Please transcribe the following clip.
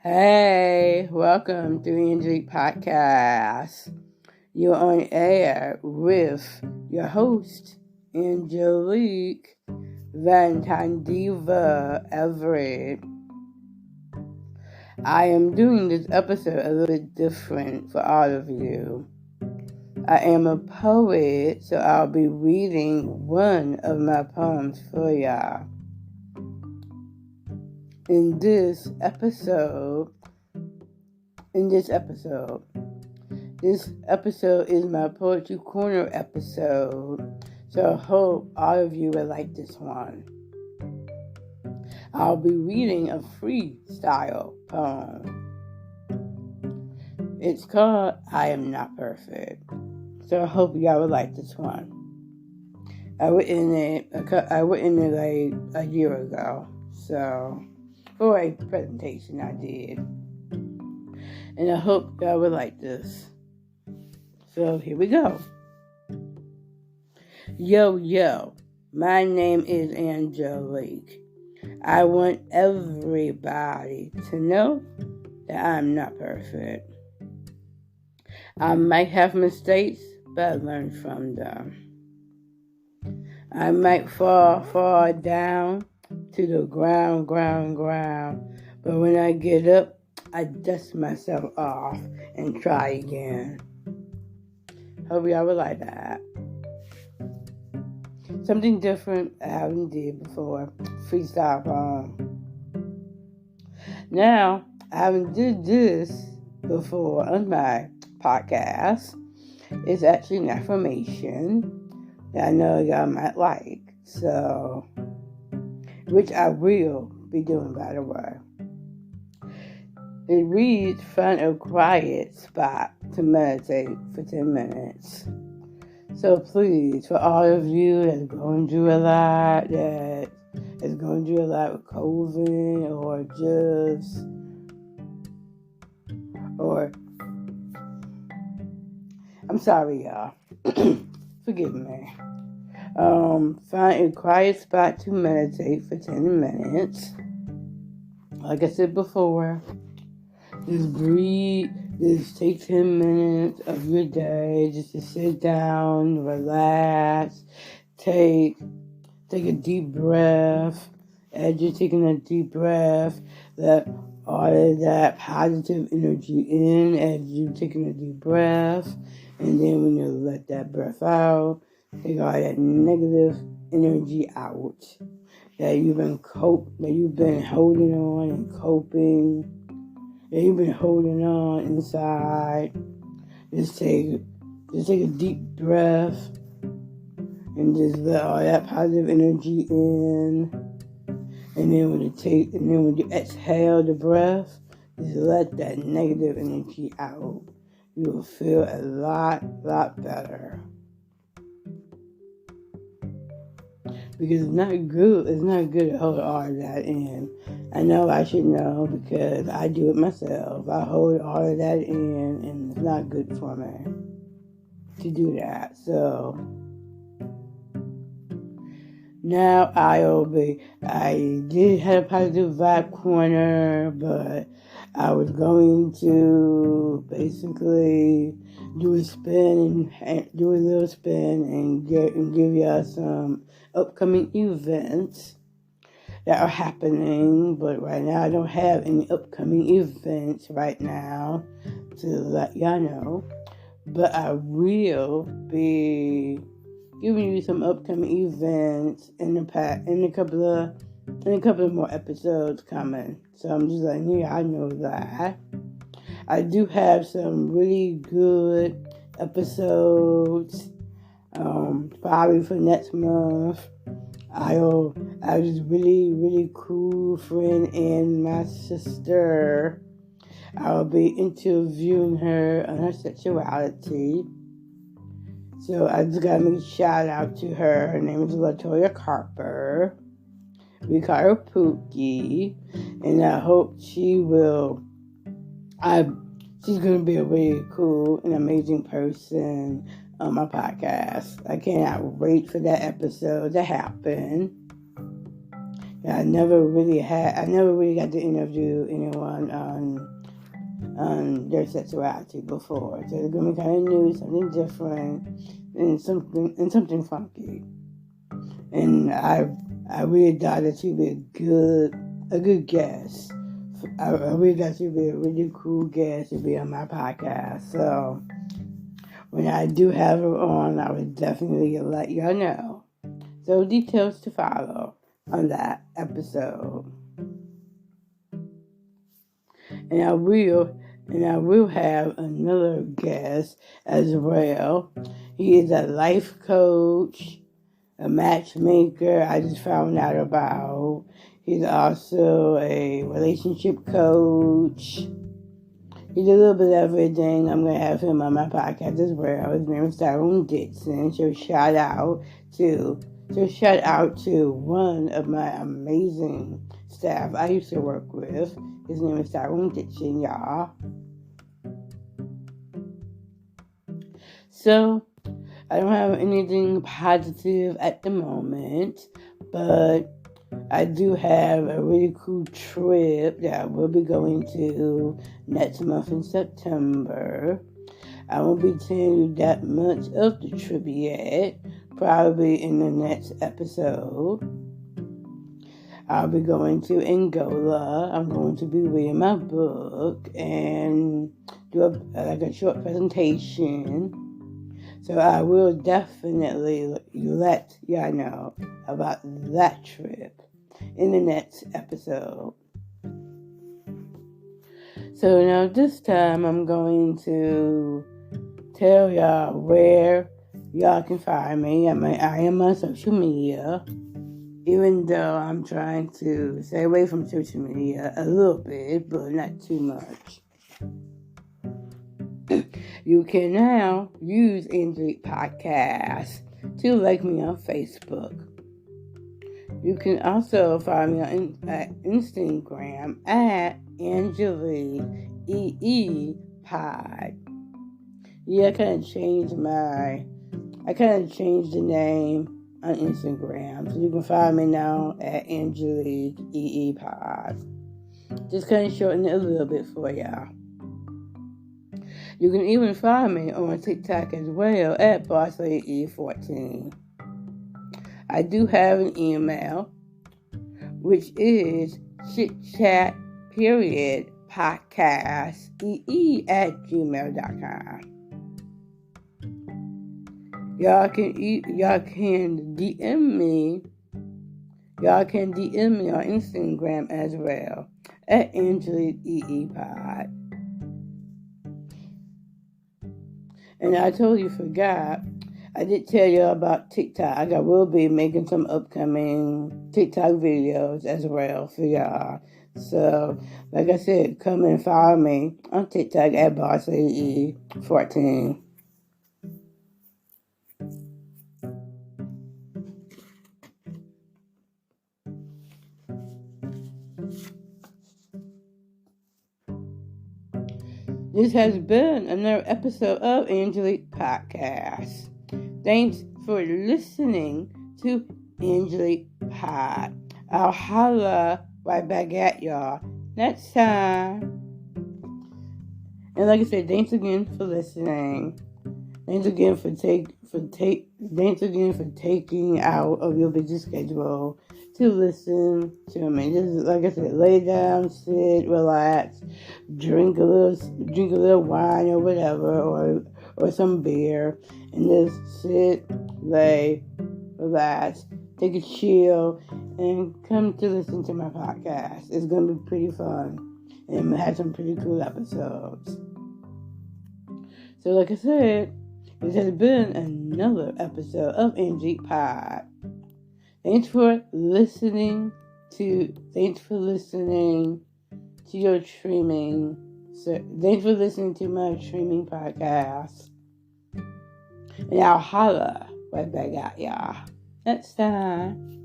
Hey, welcome to the Engelic podcast. You're on air with your host, Engelic Valentine Diva Everett. I am doing this episode a little bit different for all of you. I am a poet, so I'll be reading one of my poems for y'all. In this episode is my Poetry Corner episode, so I hope all of you will like this one. I'll be reading a freestyle poem. It's called I Am Not Perfect, so I hope y'all will like this one. I written it like a year ago, so for a presentation I did. And I hope y'all will like this. So here we go. Yo, my name is Engelic. I want everybody to know that I'm not perfect. I might have mistakes, but I learn from them. I might fall down to the ground, but when I get up, I dust myself off and try again. Hope y'all would like that. Something different I haven't did before. Freestyle poem. Now, I haven't did this before on my podcast. It's actually an affirmation that I know y'all might like. So, which I will be doing, by the way. It reads, find a quiet spot to meditate for 10 minutes. So please, for all of you that's going through a lot, with COVID, I'm sorry, y'all. Forgive me. Find a quiet spot to meditate for 10 minutes. Like I said before, just breathe. Just take 10 minutes of your day just to sit down, relax, take a deep breath. As you're taking a deep breath, let all of that positive energy in as you're taking a deep breath. And then when you let that breath out, take all that negative energy out that you've been holding on and coping. You've been holding on inside. Just take a deep breath and just let all that positive energy in. And then when you exhale the breath, just let that negative energy out. You will feel a lot better. Because it's not good to hold all of that in. I know I should know because I do it myself. I hold all of that in and it's not good for me to do that. So now I did have a positive vibe corner, but I was going to basically do a little spin and give y'all some upcoming events that are happening, but right now I don't have any upcoming events right now to let y'all know, but I will be giving you some upcoming events in a couple of more episodes coming. So I'm just letting you I know that I do have some really good episodes probably for next month. I have this really cool friend and my sister. I'll be interviewing her on her sexuality. So I just gotta make a shout out to her. Her name is Latoya Carper. We call her Pookie. And I hope she's gonna be a really cool and amazing person on my podcast. I cannot wait for that episode to happen. I never really got to interview anyone on their sexuality before. So it's gonna be kind of new, something different, and something funky. And I really thought that she'd be a good guest. I really thought she'd be a really cool guest to be on my podcast. So when I do have her on, I would definitely let y'all know. So details to follow on that episode. And I will have another guest as well. He is a life coach, a matchmaker I just found out about. He's also a relationship coach. He did a little bit of everything. I'm going to have him on my podcast as well. His name is Tyrone Dixon. So shout out to one of my amazing staff I used to work with. His name is Tyrone Dixon, y'all. So I don't have anything positive at the moment, but I do have a really cool trip that I will be going to next month in September. I won't be telling you that much of the trip yet, probably in the next episode. I'll be going to Angola. I'm going to be reading my book and do a short presentation. So I will definitely let y'all know about that trip in the next episode. So now this time I'm going to tell y'all where y'all can find me. I am on social media, even though I'm trying to stay away from social media a little bit, but not too much. You can now use Engelic Podcast to like me on Facebook. You can also find me on Instagram at Engelic Pod. Yeah, I kind of changed the name on Instagram, so you can find me now at Engelic Pod. Just kind of shorten it a little bit for y'all. You can even find me on TikTok as well at BossLady14. I do have an email, which is chitchat.podcastee@gmail.com. Y'all can DM me. Y'all can DM me on Instagram as well at Engelic Pod. And I totally forgot. I did tell you about TikTok. I will be making some upcoming TikTok videos as well for y'all. So, like I said, come and follow me on TikTok at BossLady14. This has been another episode of Engelic Podcast. Thanks for listening to Engelic Pod. I'll holla right back at y'all next time. And like I said, thanks again for listening. Thanks again for taking out of your busy schedule to listen to me. This is, like I said, lay down, sit, relax, drink a little wine or whatever, or some beer, and just sit, lay, relax, take a chill, and come to listen to my podcast. It's gonna be pretty fun, and I'm gonna have some pretty cool episodes. So, like I said, this has been another episode of Engelic Pod. Thanks for listening to your streaming. Thanks for listening to my streaming podcast. And I'll holla right back at y'all next time.